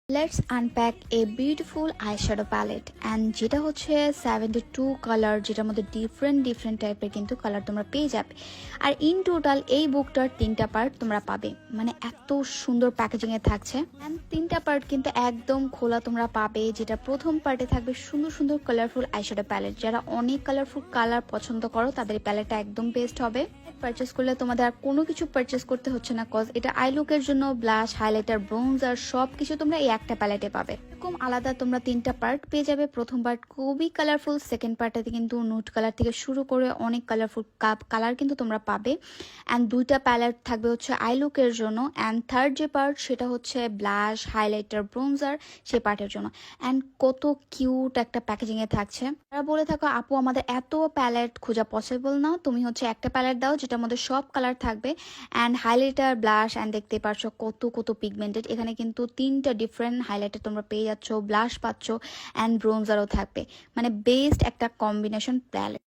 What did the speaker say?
Let's unpack a beautiful eyeshadow palette and যেটা হচ্ছে 72 colour, যেটার মধ্যে ডিফারেন্ট টাইপের কিন্তু কালার তোমরা পেয়ে যাবে। আর ইন টোটাল এই বুকটার 3টা পার্ট তোমরা পাবে, মানে এত সুন্দর প্যাকেজিং এ থাকছে। এন্ড 3টা পার্ট কিন্তু একদম খোলা তোমরা পাবে, যেটা প্রথম পার্টে থাকবে সুন্দর কালারফুল আইশ্যাডো প্যালেট। যারা অনেক কালারফুল কালার পছন্দ করো তাদের প্যালেটটা একদম বেস্ট হবে। পারচেস করলে তোমাদের আর কোনো কিছু পারচেস করতে হচ্ছে না, কজ এটা আই লুকের জন্য ব্লাশ, হাইলাইটার, ব্রোঞ্জার সব কিছু তোমরা এই একটা প্যালেটে পাবে। এরকম আলাদা তোমরা 3টা পার্ট পেয়ে যাবে। প্রথম পার্ট খুবই কালারফুল, সেকেন্ড পার্টটাতে কিন্তু নুট কালার থেকে শুরু করে অনেক কালারফুল কালার কিন্তু তোমরা পাবে। অ্যান্ড 2টা প্যালেট থাকবে হচ্ছে আই লুকের জন্য। অ্যান্ড থার্ড যে পার্ট সেটা হচ্ছে ব্লাশ, হাইলাইটার, ব্রোঞ্জার সেই পার্টের জন্য। অ্যান্ড কত কিউট একটা প্যাকেজিংয়ে থাকছে। তারা বলে থাকো আপু আমাদের এত প্যালেট খোঁজা পসিবল না, তুমি হচ্ছে একটা প্যালেট দাও যেটার মধ্যে সব কালার থাকবে। অ্যান্ড হাইলাইটার, ব্লাশ, অ্যান্ড দেখতে পারছো কত পিগমেন্টেড। এখানে কিন্তু 3টা ডিফারেন্ট হাইলাইটার তোমরা পেয়ে যাচ্ছ, ব্লাশ পাচ্ছ, অ্যান্ড ব্রোঞ্জারও থাকবে। মানে বেস্ট একটা কম্বিনেশন প্যালেট।